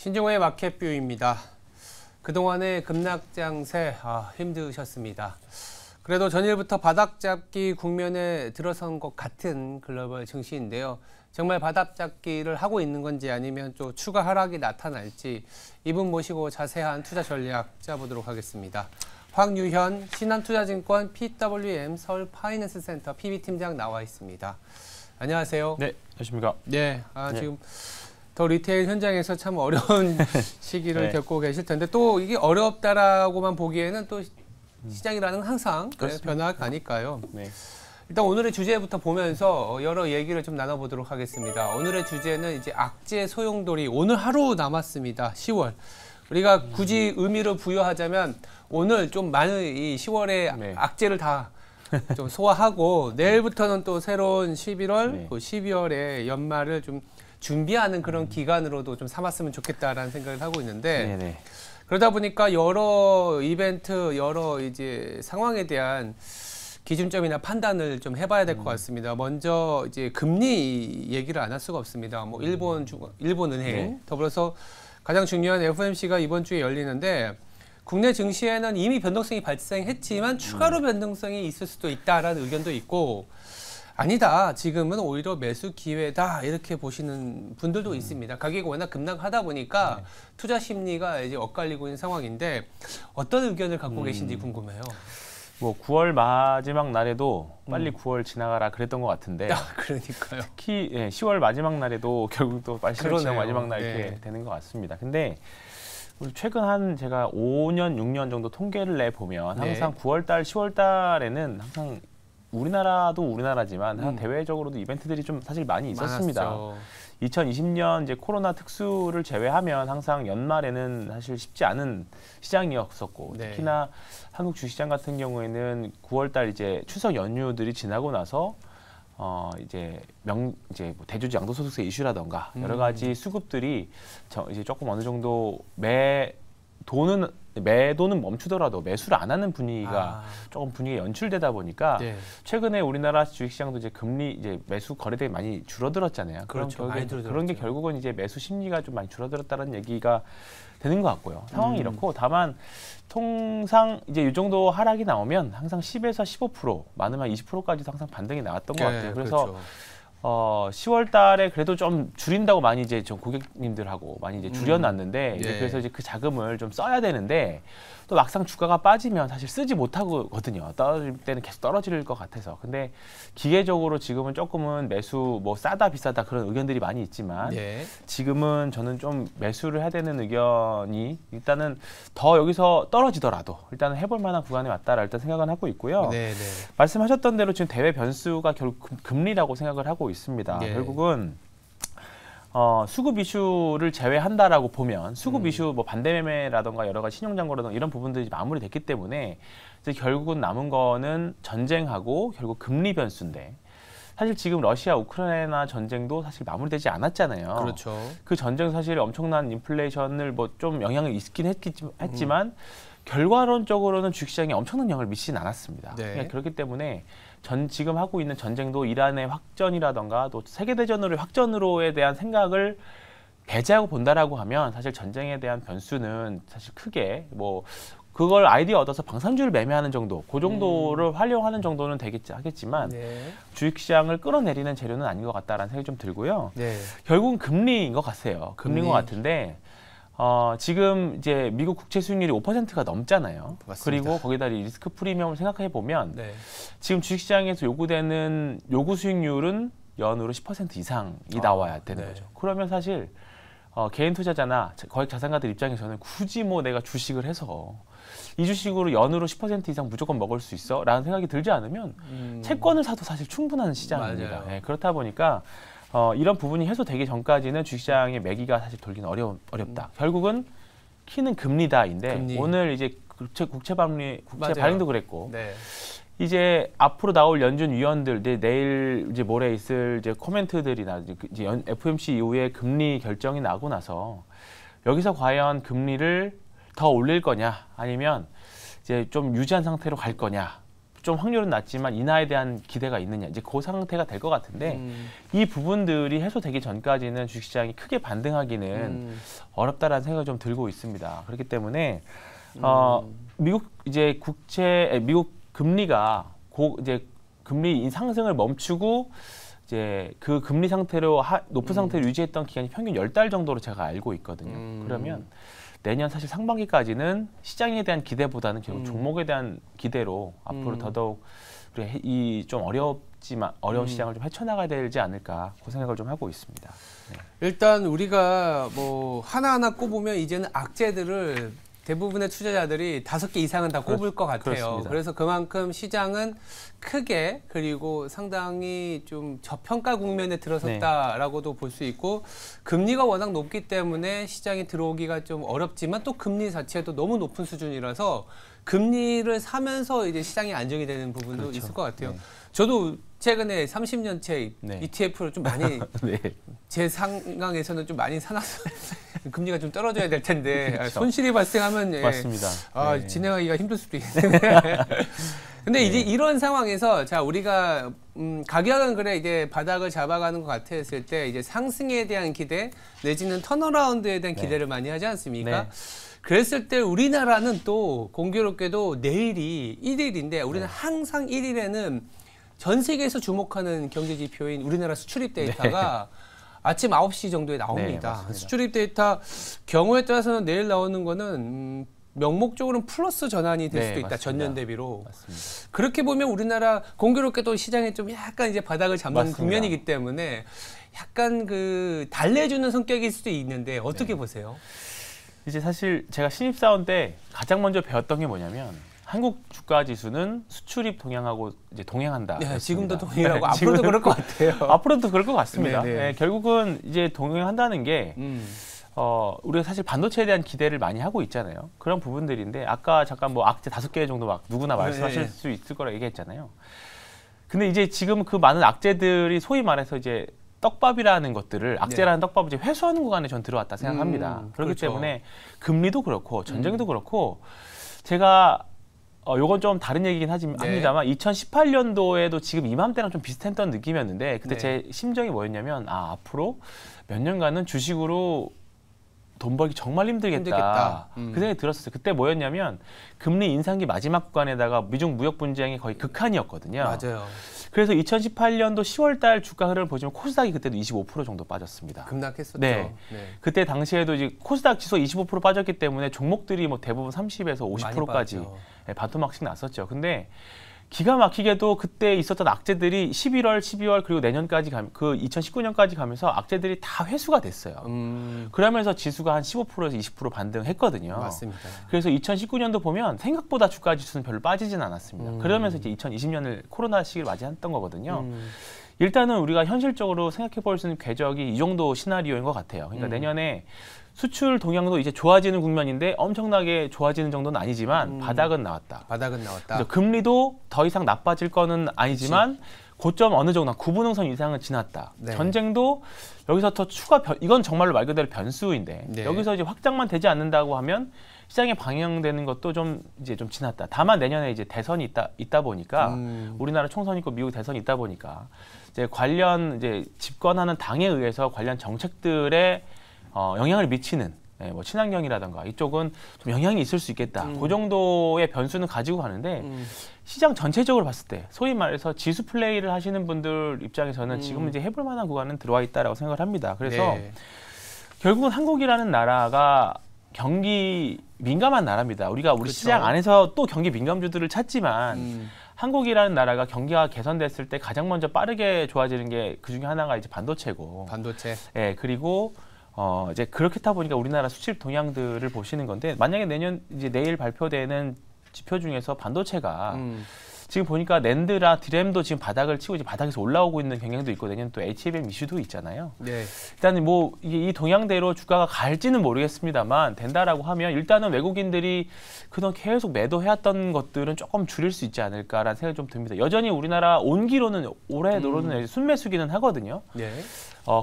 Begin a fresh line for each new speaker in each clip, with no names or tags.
신종호의 마켓뷰입니다. 그동안의 급락장세 힘드셨습니다. 그래도 전일부터 바닥잡기 국면에 들어선 것 같은 글로벌 증시인데요. 정말 바닥잡기를 하고 있는 건지 아니면 또 추가 하락이 나타날지 이분 모시고 자세한 투자 전략 짜보도록 하겠습니다. 황유현 신한투자증권 PWM 서울 파이낸스 센터 PB팀장 나와 있습니다. 안녕하세요.
네, 안녕하십니까.
네, 지금 더 리테일 현장에서 참 어려운 시기를
네.
겪고 계실 텐데 또 이게 어렵다라고만 보기에는 또 시장이라는 건 항상 변화가니까요.
네.
일단 오늘의 주제부터 보면서 여러 얘기를 좀 나눠보도록 하겠습니다. 오늘의 주제는 이제 악재 소용돌이 오늘 하루 남았습니다. 10월. 우리가 굳이 의미를 부여하자면 오늘 좀 많은 이 10월의
네.
악재를 다 좀 소화하고 내일부터는 또 새로운 11월,
네.
12월의 연말을 좀 준비하는 그런 기간으로도 좀 삼았으면 좋겠다라는 생각을 하고 있는데
네네.
그러다 보니까 여러 이벤트, 여러 이제 상황에 대한 기준점이나 판단을 좀 해봐야 될 것 같습니다. 먼저 이제 금리 얘기를 안 할 수가 없습니다. 뭐 일본은행,
네.
더불어서 가장 중요한 FOMC가 이번 주에 열리는데 국내 증시에는 이미 변동성이 발생했지만 추가로 변동성이 있을 수도 있다라는 의견도 있고 아니다. 지금은 오히려 매수 기회다. 이렇게 보시는 분들도 있습니다. 가격이 워낙 급락하다 보니까 투자 심리가 이제 엇갈리고 있는 상황인데 어떤 의견을 갖고 계신지 궁금해요.
뭐 9월 마지막 날에도 빨리 9월 지나가라 그랬던 것 같은데
그러니까요.
특히 10월 마지막 날에도 결국 또 빨리 10월 지나고 마지막 날 이렇게
네.
되는 것 같습니다. 근데 우리 최근 한 제가 5년, 6년 정도 통계를 내보면 항상 9월 달, 10월 달에는 항상 우리나라도 우리나라지만 한 대외적으로도 이벤트들이 좀 사실 많이 있었습니다.
많았죠.
2020년 이제 코로나 특수를 제외하면 항상 연말에는 사실 쉽지 않은 시장이었었고
네.
특히나 한국 주식시장 같은 경우에는 9월달 이제 추석 연휴들이 지나고 나서 이제 뭐 대주주 양도소득세 이슈라던가 여러 가지 수급들이 이제 조금 어느 정도 매도는 멈추더라도 매수를 안 하는 분위기가 조금 분위기가 연출되다 보니까
네.
최근에 우리나라 주식시장도 이제 금리 이제 매수 거래대가 많이 줄어들었잖아요.
그렇죠. 많이
그런 게 결국은 이제 매수 심리가 좀 많이 줄어들었다는 얘기가 되는 것 같고요. 상황이 이렇고 다만 통상 이제 이 정도 하락이 나오면 항상 10에서 15% 많으면 20%까지도 항상 반등이 나왔던 것 같아요. 그래서
그렇죠.
10월 달에 그래도 좀 줄인다고 많이 이제 좀 고객님들하고 많이 이제 줄여놨는데 이제
예.
그래서 이제 그 자금을 좀 써야 되는데 또 막상 주가가 빠지면 사실 쓰지 못하거든요. 떨어질 때는 계속 떨어질 것 같아서. 근데 기계적으로 지금은 조금은 매수 뭐 싸다 비싸다 그런 의견들이 많이 있지만
예.
지금은 저는 좀 매수를 해야 되는 의견이 일단은 더 여기서 떨어지더라도 일단은 해볼 만한 구간에 왔다라 일단 생각은 하고 있고요.
네, 네.
말씀하셨던 대로 지금 대외 변수가 결국 금리라고 생각을 하고 있습니다.
예.
결국은 수급 이슈를 제외한다라고 보면 수급 이슈 뭐 반대 매매라던가 여러 가지 신용장고라던가 이런 부분들이 마무리됐기 때문에 이제 결국은 남은 거는 전쟁하고 결국 금리 변수인데 사실 지금 러시아 우크라이나 전쟁도 사실 마무리되지 않았잖아요.
그렇죠.
그 전쟁 사실 엄청난 인플레이션을 뭐 좀 영향이 있긴 했지만 결과론적으로는 주식시장에 엄청난 영향을 미치진 않았습니다.
네.
그러니까 그렇기 때문에 지금 하고 있는 전쟁도 이란의 확전이라던가 또 세계대전으로의 확전으로에 대한 생각을 배제하고 본다라고 하면 사실 전쟁에 대한 변수는 사실 크게 뭐 그걸 아이디어 얻어서 방산주를 매매하는 정도, 그 정도를 활용하는 정도는 하겠지만
네.
주식시장을 끌어내리는 재료는 아닌 것 같다라는 생각이 좀 들고요.
네.
결국은 금리인 것 같아요. 금리인 것 같은데 지금 이제 미국 국채 수익률이 5%가 넘잖아요.
맞습니다.
그리고 거기다 리스크 프리미엄을 생각해 보면
네.
지금 주식시장에서 요구되는 요구 수익률은 연으로 10% 이상이 나와야 되는
네.
거죠. 그러면 사실 개인 투자자나 거액 자산가들 입장에서는 굳이 뭐 내가 주식을 해서 이 주식으로 연으로 10% 이상 무조건 먹을 수 있어? 라는 생각이 들지 않으면 채권을 사도 사실 충분한 시장입니다.
맞아요.
네, 그렇다 보니까 이런 부분이 해소되기 전까지는 주식시장의 매기가 사실 돌기는 어렵다. 결국은 키는 금리다인데
금리.
오늘 이제 국채
맞아요.
발행도 그랬고
네.
이제 앞으로 나올 연준 위원들 내일 이제 모레 있을 이제 코멘트들이나 이제 FOMC 이후에 금리 결정이 나고 나서 여기서 과연 금리를 더 올릴 거냐 아니면 이제 좀 유지한 상태로 갈 거냐 좀 확률은 낮지만 인하에 대한 기대가 있느냐 이제 그 상태가 될 것 같은데 이 부분들이 해소되기 전까지는 주식시장이 크게 반등하기는 어렵다라는 생각이 좀 들고 있습니다. 그렇기 때문에 미국 이제 미국 금리가 이제 금리 상승을 멈추고 이제 그 금리 상태로 높은 상태를 유지했던 기간이 평균 10달 정도로 제가 알고 있거든요. 그러면 내년 사실 상반기까지는 시장에 대한 기대보다는 결국 종목에 대한 기대로 앞으로 더더욱 우리 이 좀 어려운 시장을 좀 헤쳐나가야 되지 않을까 그 생각을 좀 하고 있습니다. 네.
일단 우리가 뭐 하나하나 꼽으면 이제는 악재들을 대부분의 투자자들이 5개 이상은 다 꼽을 것 같아요.
그렇습니다.
그래서 그만큼 시장은 크게 그리고 상당히 좀 저평가 국면에 들어섰다라고도 볼 수 있고 금리가 워낙 높기 때문에 시장에 들어오기가 좀 어렵지만 또 금리 자체도 너무 높은 수준이라서 금리를 사면서 이제 시장이 안정이 되는 부분도
그렇죠.
있을 것 같아요.
네.
저도 최근에 30년째
네.
ETF를 좀 많이
네.
제 상황에서는 좀 많이 사놨어요. 금리가 좀 떨어져야 될 텐데
그렇죠.
손실이 발생하면
맞습니다. 네.
진행하기가 힘들 수도 있는데. 근데 이제 이런 상황에서 자 우리가 가격은 그래 이제 바닥을 잡아가는 것 같았을 때 이제 상승에 대한 기대 내지는 턴어라운드에 대한 기대를 많이 하지 않습니까?
네.
그랬을 때 우리나라는 또 공교롭게도 내일이 1일인데 우리는 항상 1일에는 전 세계에서 주목하는 경제 지표인 우리나라 수출입 데이터가 아침 9시 정도에 나옵니다.
네,
수출입 데이터 경우에 따라서는 내일 나오는 거는 명목적으로는 플러스 전환이 될 수도 있다.
맞습니다.
전년 대비로.
맞습니다.
그렇게 보면 우리나라 공교롭게도 시장에 좀 약간 이제 바닥을 잡는
맞습니다.
국면이기 때문에 약간 그 달래주는 성격일 수도 있는데 어떻게 보세요?
이제 사실 제가 신입사원 때 가장 먼저 배웠던 게 뭐냐면 한국 주가 지수는 수출입 동향하고 이제 동행한다.
네, 지금도
그렇습니다.
동행하고
네,
앞으로도
지금은
그럴 것 같아요.
앞으로도 그럴 것 같습니다.
네, 네.
네, 결국은 이제 동행한다는 게 우리가 사실 반도체에 대한 기대를 많이 하고 있잖아요. 그런 부분들인데 아까 잠깐 뭐 악재 5개 정도 막 누구나 말씀하실
네.
수 있을 거라 얘기했잖아요. 근데 이제 지금 그 많은 악재들이 소위 말해서 이제 떡밥이라는 것들을 악재라는 떡밥을 이제 회수하는 구간에 전 들어왔다 생각합니다. 그렇기
그렇죠.
때문에 금리도 그렇고 전쟁도 그렇고 제가 요건 좀 다른 얘기긴 합니다만 2018년도에도 지금 이맘때랑 좀 비슷했던 느낌이었는데 그때 제 심정이 뭐였냐면 앞으로 몇 년간은 주식으로 돈 벌기 정말 힘들겠다. 그 생각이 들었었어요. 그때 뭐였냐면 금리 인상기 마지막 구간에다가 미중 무역 분쟁이 거의 극한이었거든요.
맞아요.
그래서 2018년도 10월 달 주가 흐름을 보시면 코스닥이 그때도 25% 정도 빠졌습니다.
급락했었죠.
네. 그때 당시에도 이제 코스닥 지수 25% 빠졌기 때문에 종목들이 뭐 대부분 30에서 50%까지 반토막씩 났었죠. 근데 기가 막히게도 그때 있었던 악재들이 11월, 12월 그리고 내년까지 그 2019년까지 가면서 악재들이 다 회수가 됐어요. 그러면서 지수가 한 15%에서 20% 반등했거든요.
맞습니다.
그래서 2019년도 보면 생각보다 주가 지수는 별로 빠지진 않았습니다. 그러면서 이제 2020년을 코로나 시기를 맞이했던 거거든요. 일단은 우리가 현실적으로 생각해 볼 수 있는 궤적이 이 정도 시나리오인 것 같아요. 그러니까 내년에 수출 동향도 이제 좋아지는 국면인데 엄청나게 좋아지는 정도는 아니지만 바닥은 나왔다.
바닥은 나왔다.
그래서 금리도 더 이상 나빠질 거는 아니지만 고점 어느 정도 9분응선 이상은 지났다.
네.
전쟁도 여기서 더 이건 정말로 말 그대로 변수인데 여기서 이제 확장만 되지 않는다고 하면 시장에 방영되는 것도 좀 지났다. 다만 내년에 이제 대선이 있다 보니까 우리나라 총선이 있고 미국 대선이 있다 보니까 이제 관련 이제 집권하는 당에 의해서 관련 정책들에 영향을 미치는 뭐 친환경이라든가 이쪽은 좀 영향이 있을 수 있겠다. 그 정도의 변수는 가지고 가는데 시장 전체적으로 봤을 때 소위 말해서 지수 플레이를 하시는 분들 입장에서는 지금 이제 해볼 만한 구간은 들어와 있다라고 생각을 합니다. 그래서 결국은 한국이라는 나라가 경기 민감한 나라입니다. 우리
그렇죠.
시장 안에서 또 경기 민감주들을 찾지만 한국이라는 나라가 경기가 개선됐을 때 가장 먼저 빠르게 좋아지는 게 그 중에 하나가 이제 반도체고.
반도체.
예, 그리고 이제 그렇다 보니까 우리나라 수출 동향들을 보시는 건데 만약에 내일 발표되는 지표 중에서 반도체가 지금 보니까 낸드라 디램도 지금 바닥을 치고 이제 바닥에서 올라오고 있는 경향도 있고 내년 또 HBM 이슈도 있잖아요.
네.
일단 뭐 이 동향대로 주가가 갈지는 모르겠습니다만 된다라고 하면 일단은 외국인들이 그동안 계속 매도해왔던 것들은 조금 줄일 수 있지 않을까라는 생각이 좀 듭니다. 여전히 우리나라 온기로는 올해 노로는 순매수기는 하거든요.
네.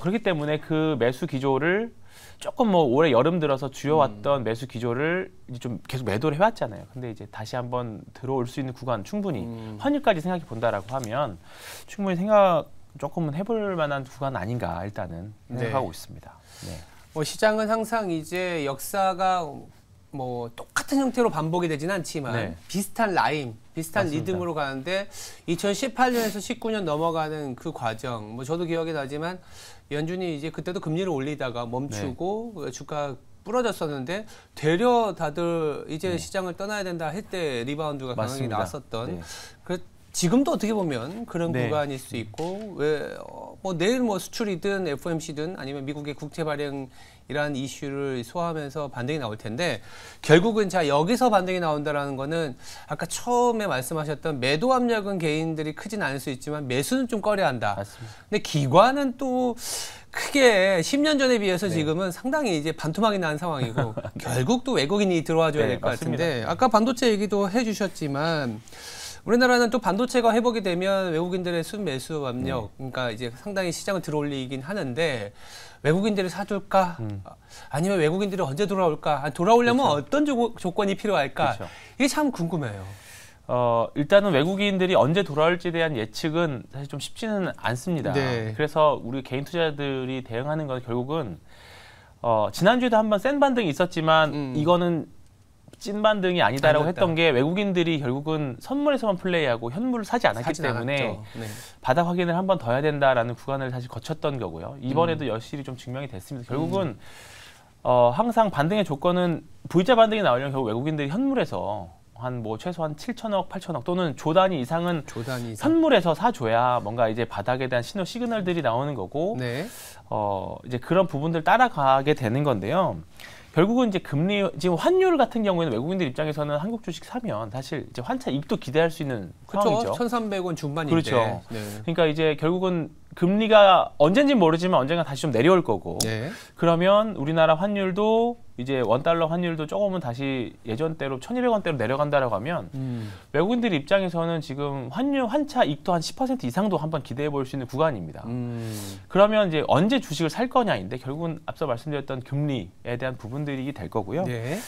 그렇기 때문에 그 매수 기조를 조금 뭐 올해 여름 들어서 주어왔던 매수 기조를 이제 좀 계속 매도를 해왔잖아요. 근데 이제 다시 한번 들어올 수 있는 구간 충분히 환율까지 생각해 본다라고 하면 충분히 생각 조금은 해볼 만한 구간 아닌가 일단은 생각하고 있습니다. 네.
뭐 시장은 항상 이제 역사가 뭐 똑같은 형태로 반복이 되지는 않지만
네.
비슷한 라인, 비슷한
맞습니다.
리듬으로 가는데 2018년에서 19년 넘어가는 그 과정, 뭐 저도 기억이 나지만 연준이 이제 그때도 금리를 올리다가 멈추고 주가 부러졌었는데 되려 다들 이제 시장을 떠나야 된다 할 때 리바운드가 강하게
맞습니다.
나왔었던
네.
지금도 어떻게 보면 그런
네.
구간일 수 있고 뭐 내일 뭐 수출이든 FOMC든 아니면 미국의 국채 발행이라는 이슈를 소화하면서 반등이 나올 텐데 결국은 자 여기서 반등이 나온다라는 거는 아까 처음에 말씀하셨던 매도 압력은 개인들이 크진 않을 수 있지만 매수는 좀 꺼려한다.
맞습니다.
근데 기관은 또 크게 10년 전에 비해서 지금은 상당히 이제 반토막이 난 상황이고 결국 또 외국인이 들어와 줘야
네,
될 것
맞습니다.
같은데 아까 반도체 얘기도 해주셨지만 우리나라는 또 반도체가 회복이 되면 외국인들의 순매수 압력, 그러니까 이제 상당히 시장을 들어올리긴 하는데 외국인들이 사둘까? 아니면 외국인들이 언제 돌아올까? 돌아오려면
그렇죠.
어떤 조건이 필요할까?
그렇죠.
이게 참 궁금해요.
일단은 외국인들이 언제 돌아올지에 대한 예측은 사실 좀 쉽지는 않습니다.
네.
그래서 우리 개인 투자자들이 대응하는 건 결국은 지난주에도 한번 센 반등이 있었지만 이거는 찐 반등이 아니다라고
아니었다.
했던 게 외국인들이 결국은 선물에서만 플레이하고 현물을 사지 않았기
사진
때문에
않았죠. 네.
바닥 확인을 한 번 더 해야 된다라는 구간을 사실 거쳤던 거고요. 이번에도 여실히 좀 증명이 됐습니다. 결국은 항상 반등의 조건은 V자 반등이 나오려면 결국 외국인들이 현물에서 한 뭐 최소한 7천억, 8천억 또는 조 단위 이상은
조단위 이상.
선물에서 사줘야 뭔가 이제 바닥에 대한 시그널들이 나오는 거고
네.
이제 그런 부분들 따라가게 되는 건데요. 결국은 이제 금리 지금 환율 같은 경우에는 외국인들 입장에서는 한국 주식 사면 사실 이제 환차 이익도 기대할 수 있는
그렇죠.
상황이죠.
1,300원 중반인데.
그렇죠.
네.
그러니까 이제 결국은 금리가 언젠지는 모르지만 언젠가 다시 좀 내려올 거고
네.
그러면 우리나라 환율도 이제 원달러 환율도 조금은 다시 예전대로 1,200원대로 내려간다라고 하면 외국인들 입장에서는 지금 환율 환차 이익도 한 10% 이상도 한번 기대해 볼 수 있는 구간입니다. 그러면 이제 언제 주식을 살 거냐인데 결국은 앞서 말씀드렸던 금리에 대한 부분들이 될 거고요.
네.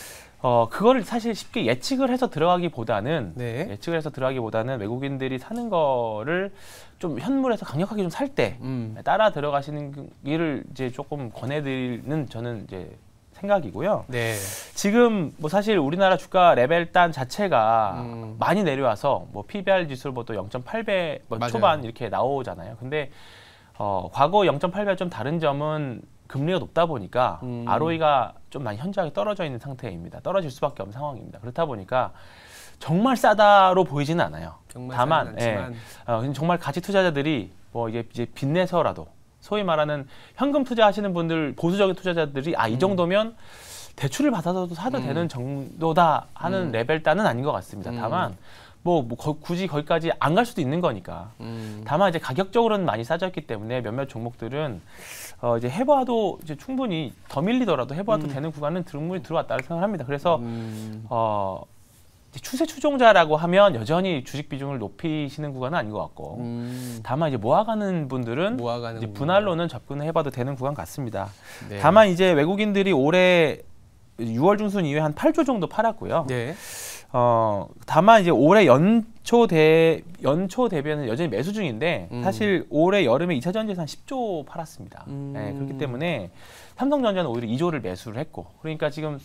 그거를 사실 쉽게 예측을 해서 들어가기보다는
네.
예측을 해서 들어가기보다는 외국인들이 사는 거를 좀 현물에서 강력하게 좀 살 때 따라 들어가시는 길을 이제 조금 권해드리는 저는 이제 생각이고요.
네.
지금 뭐 사실 우리나라 주가 레벨단 자체가 많이 내려와서 뭐 PBR 지수로부터 0.8배 뭐
맞아요.
초반 이렇게 나오잖아요. 근데 과거 0.8배와 좀 다른 점은 금리가 높다 보니까 ROE가 좀 많이 현저하게 떨어져 있는 상태입니다. 떨어질 수밖에 없는 상황입니다. 그렇다 보니까 정말 싸다로 보이지는 않아요.
정말
다만
싸진 않지만.
정말 가치 투자자들이 뭐 이제 빚내서라도 소위 말하는 현금 투자하시는 분들 보수적인 투자자들이 이 정도면 대출을 받아서도 사도 되는 정도다 하는 레벨단은 아닌 것 같습니다. 다만 굳이 거기까지 안 갈 수도 있는 거니까. 다만 이제 가격적으로는 많이 싸졌기 때문에 몇몇 종목들은 이제 해봐도 이제 충분히 더 밀리더라도 해봐도 되는 구간은 충분히 들어왔다고 생각합니다. 그래서 이제 추세 추종자라고 하면 여전히 주식 비중을 높이시는 구간은 아닌 것 같고 다만 이제 모아가는 분들은
모아가는
이제 분할로는 접근을 해봐도 되는 구간 같습니다.
네.
다만 이제 외국인들이 올해 6월 중순 이후에 한 8조 정도 팔았고요.
네.
다만 이제 올해 연초 대비는 여전히 매수 중인데 사실 올해 여름에 2차 전지에서 한 10조 팔았습니다. 네, 그렇기 때문에 삼성전자는 오히려 2조를 매수를 했고 그러니까 지금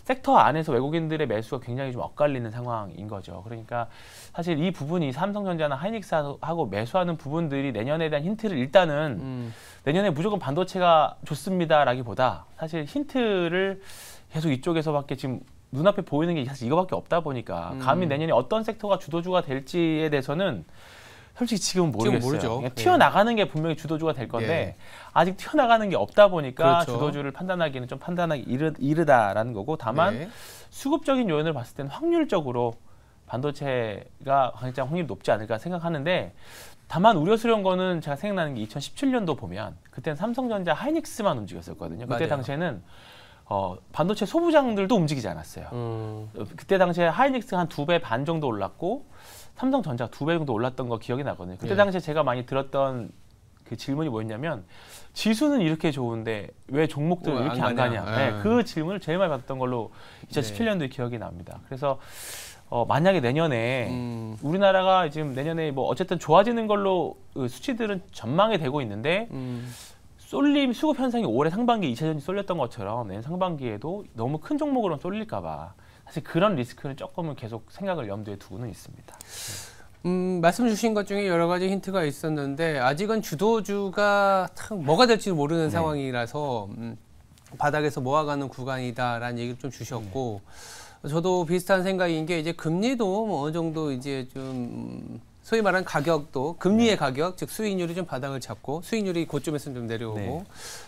섹터 안에서 외국인들의 매수가 굉장히 좀 엇갈리는 상황인 거죠. 그러니까 사실 이 부분이 삼성전자나 하이닉스하고 매수하는 부분들이 내년에 대한 힌트를 일단은 내년에 무조건 반도체가 좋습니다라기보다 사실 힌트를 계속 이쪽에서밖에 지금 눈앞에 보이는 게 사실 이거밖에 없다 보니까 감히 내년에 어떤 섹터가 주도주가 될지에 대해서는 솔직히 지금은 모르겠어요.
지금 모르죠.
그냥 튀어나가는 게 분명히 주도주가 될 건데
네.
아직 튀어나가는 게 없다 보니까
그렇죠.
주도주를 판단하기는 좀 판단하기 이르다라는 거고 다만
네.
수급적인 요인을 봤을 때는 확률적으로 반도체가 가장 확률이 높지 않을까 생각하는데 다만 우려스러운 거는 제가 생각나는 게 2017년도 보면 그때는 삼성전자 하이닉스만 움직였었거든요. 그때
맞아요.
당시에는 반도체 소부장들도 움직이지 않았어요. 그때 당시에 하이닉스 한 2배 반 정도 올랐고 삼성전자 2배 정도 올랐던 거 기억이 나거든요. 그때
네.
당시에 제가 많이 들었던 그 질문이 뭐였냐면 지수는 이렇게 좋은데 왜 종목들은 이렇게 안 가냐.
네.
네, 그 질문을 제일 많이 받았던 걸로 2017년도에 기억이 납니다. 그래서 만약에 내년에 우리나라가 지금 내년에 뭐 어쨌든 좋아지는 걸로 수치들은 전망이 되고 있는데 쏠림 수급 현상이 올해 상반기 2차전지 쏠렸던 것처럼 내년 상반기에도 너무 큰 종목으로 쏠릴까 봐 사실 그런 리스크는 조금은 계속 생각을 염두에 두고는 있습니다.
말씀 주신 것 중에 여러 가지 힌트가 있었는데 아직은 주도주가 뭐가 될지 모르는 상황이라서 바닥에서 모아가는 구간이다라는 얘기를 좀 주셨고 저도 비슷한 생각인 게 이제 금리도 뭐 어느 정도 이제 좀 소위 말하는 가격도 금리의 가격 즉 수익률이 좀 바닥을 잡고 수익률이 고점에서 좀 내려오고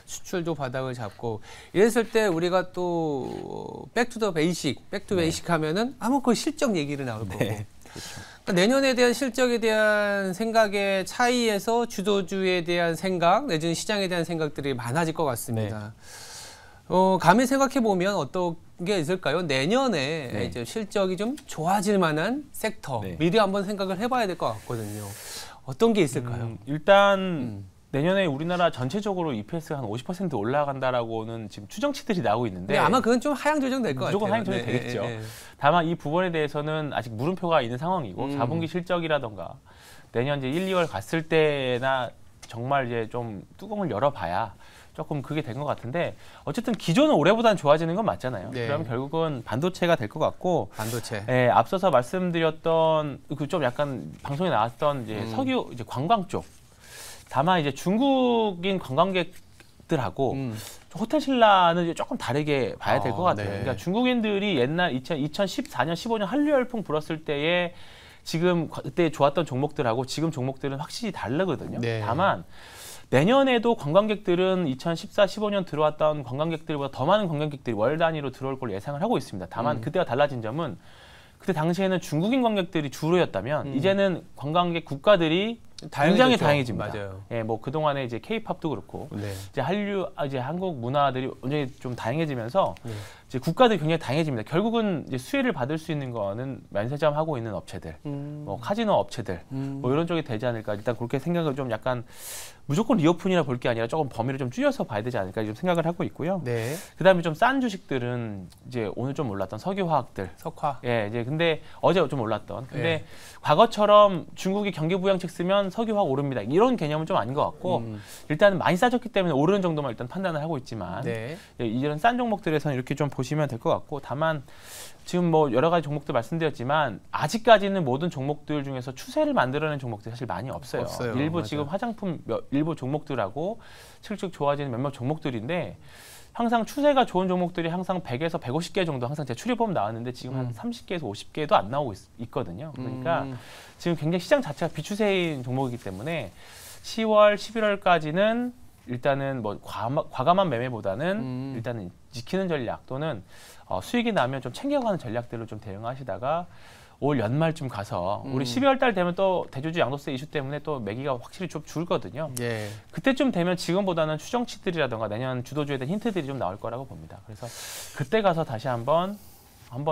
수출도 바닥을 잡고 이랬을 때 우리가 또 백투더 베이식 하면은 아무 그 실적 얘기를 나올 거고 그러니까 내년에 대한 실적에 대한 생각의 차이에서 주도주에 대한 생각 내지는 시장에 대한 생각들이 많아질 것 같습니다. 감히 생각해 보면 어떤 게 있을까요? 내년에 이제 실적이 좀 좋아질 만한 섹터 미리 한번 생각을 해봐야 될 것 같거든요. 어떤 게 있을까요?
일단 내년에 우리나라 전체적으로 EPS가 한 50% 올라간다라고는 지금 추정치들이 나오고 있는데
아마 그건 좀 하향 조정될 것 같아요.
무조건 하향 조정이 되겠죠. 다만 이 부분에 대해서는 아직 물음표가 있는 상황이고 4분기 실적이라던가 내년 이제 1, 2월 갔을 때나 정말 이제 좀 뚜껑을 열어봐야 조금 그게 된 것 같은데 어쨌든 기존은 올해보다는 좋아지는 건 맞잖아요. 그러면 결국은 반도체가 될 것 같고
반도체.
앞서서 말씀드렸던 그 좀 약간 방송에 나왔던 이제 석유 이제 관광 쪽 다만 이제 중국인 관광객들하고 호텔 신라는 이제 조금 다르게 봐야 될 것 같아요. 그러니까 중국인들이 옛날 2014년, 15년 한류 열풍 불었을 때에 지금 그때 좋았던 종목들하고 지금 종목들은 확실히 다르거든요. 다만 내년에도 관광객들은 2014, 15년 들어왔던 관광객들보다 더 많은 관광객들이 월 단위로 들어올 걸 예상을 하고 있습니다. 다만 그때와 달라진 점은 그때 당시에는 중국인 관광객들이 주로였다면 이제는 관광객 국가들이 굉장히 다양해집니다.
맞아요.
예, 뭐 그동안에 이제 K-팝도 그렇고 이제 한류 이제 한국 문화들이 굉장히 좀 다양해지면서 이제 국가들이 굉장히 다양해집니다. 결국은 이제 수혜를 받을 수 있는 거는 면세점 하고 있는 업체들, 뭐 카지노 업체들, 뭐 이런 쪽이 되지 않을까. 일단 그렇게 생각을 좀 약간 무조건 리오픈이라 볼 게 아니라 조금 범위를 좀 줄여서 봐야 되지 않을까 좀 생각을 하고 있고요. 그다음에 좀 싼 주식들은 이제 오늘 좀 올랐던 석유화학들,
석화.
예, 이제 근데 어제 좀 올랐던. 근데 과거처럼 중국이 경기 부양책 쓰면 석유화학 오릅니다. 이런 개념은 좀 아닌 것 같고 일단은 많이 싸졌기 때문에 오르는 정도만 일단 판단을 하고 있지만 예, 이런 싼 종목들에서는 이렇게 좀 보시면 될 것 같고 다만 지금 뭐 여러 가지 종목들 말씀드렸지만 아직까지는 모든 종목들 중에서 추세를 만들어낸 종목들이 사실 많이 없어요. 일부 지금 화장품 일부 종목들하고 실적 좋아지는 몇몇 종목들인데 항상 추세가 좋은 종목들이 항상 100에서 150개 정도 항상 제 추리보험 나왔는데 지금 한 30개에서 50개도 안 나오고 있거든요. 그러니까 지금 굉장히 시장 자체가 비추세인 종목이기 때문에 10월, 11월까지는 일단은 뭐 과감한 매매보다는 일단은 지키는 전략 또는 수익이 나면 좀 챙겨가는 전략들로 좀 대응하시다가 올 연말쯤 가서 우리 12월 달 되면 또 대주주 양도세 이슈 때문에 또 매기가 확실히 좀 줄거든요. 그때쯤 되면 지금보다는 추정치들이라던가 내년 주도주에 대한 힌트들이 좀 나올 거라고 봅니다. 그래서 그때 가서 다시 한번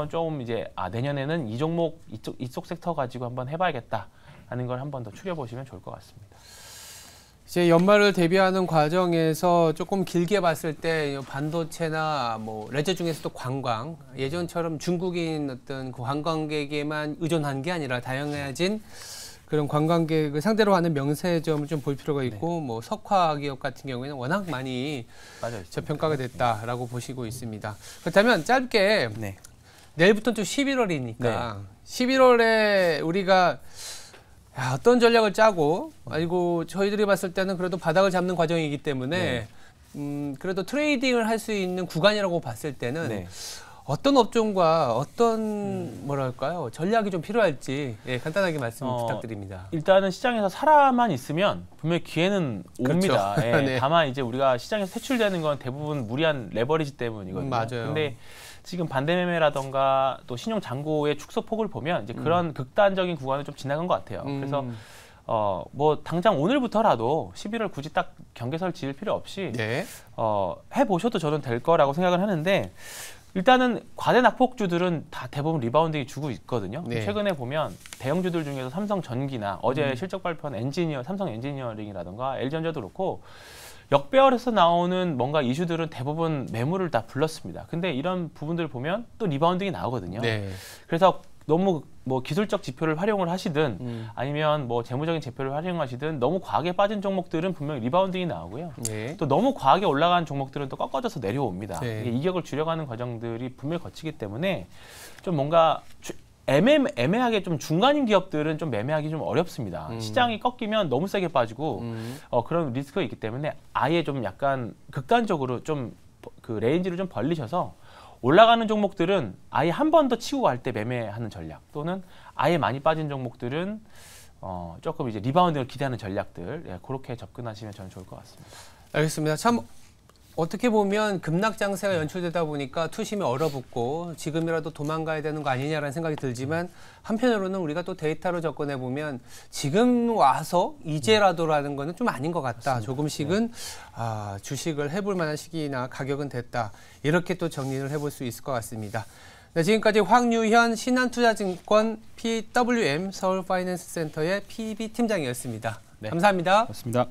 조금 이제 내년에는 이 종목 이쪽 섹터 가지고 한번 해봐야겠다 하는 걸 한번 더 추려보시면 좋을 것 같습니다.
이제 연말을 대비하는 과정에서 조금 길게 봤을 때 반도체나 뭐 레저 중에서도 관광 예전처럼 중국인 어떤 그 관광객에만 의존한 게 아니라 다양해진 그런 관광객을 상대로 하는 명세점을 좀 볼 필요가 있고 뭐 석화 기업 같은 경우에는 워낙 많이 저평가가 됐다라고 보시고 있습니다. 그렇다면 짧게 내일부터는 또 11월이니까 11월에 우리가 어떤 전략을 짜고 아니고 저희들이 봤을 때는 그래도 바닥을 잡는 과정이기 때문에 그래도 트레이딩을 할 수 있는 구간이라고 봤을 때는 어떤 업종과 어떤 뭐랄까요 전략이 좀 필요할지 간단하게 말씀 부탁드립니다.
일단은 시장에서 사람만 있으면 분명히 기회는 옵니다. 다만 이제 우리가 시장에서 퇴출되는 건 대부분 무리한 레버리지 때문이거든요.
맞아요.
근데 지금 반대매매라던가 또 신용 잔고의 축소폭을 보면 이제 그런 극단적인 구간을 좀 지나간 것 같아요. 그래서 뭐 당장 오늘부터라도 11월 굳이 딱 경계설 지을 필요 없이 해보셔도 저는 될 거라고 생각을 하는데 일단은 과대 낙폭주들은 다 대부분 리바운딩이 주고 있거든요.
네.
최근에 보면 대형주들 중에서 삼성전기나 어제 실적 발표한 삼성 엔지니어링이라든가 LG전자도 그렇고 역배열에서 나오는 뭔가 이슈들은 대부분 매물을 다 불렀습니다. 근데 이런 부분들 보면 또 리바운딩이 나오거든요.
네.
그래서 너무 뭐 기술적 지표를 활용을 하시든 아니면 뭐 재무적인 지표를 활용하시든 너무 과하게 빠진 종목들은 분명히 리바운딩이 나오고요.
네.
또 너무 과하게 올라간 종목들은 또 꺾어져서 내려옵니다.
네.
이게 이격을 줄여가는 과정들이 분명히 거치기 때문에 좀 뭔가 애매하게 좀 중간인 기업들은 좀 매매하기 좀 어렵습니다. 시장이 꺾이면 너무 세게 빠지고 그런 리스크가 있기 때문에 아예 좀 약간 극단적으로 좀 그 레인지를 좀 벌리셔서 올라가는 종목들은 아예 한 번 더 치고 갈 때 매매하는 전략 또는 아예 많이 빠진 종목들은 조금 이제 리바운딩을 기대하는 전략들 예, 그렇게 접근하시면 저는 좋을 것 같습니다.
알겠습니다. 참 어떻게 보면 급락 장세가 연출되다 보니까 투심이 얼어붙고 지금이라도 도망가야 되는 거 아니냐라는 생각이 들지만 한편으로는 우리가 또 데이터로 접근해 보면 지금 와서 이제라도라는 거는 좀 아닌 것 같다.
맞습니다.
조금씩은 주식을 해볼 만한 시기나 가격은 됐다. 이렇게 또 정리를 해볼 수 있을 것 같습니다. 네, 지금까지 황유현 신한투자증권 PWM 서울파이낸스센터의 PB 팀장이었습니다.
네.
감사합니다.
맞습니다.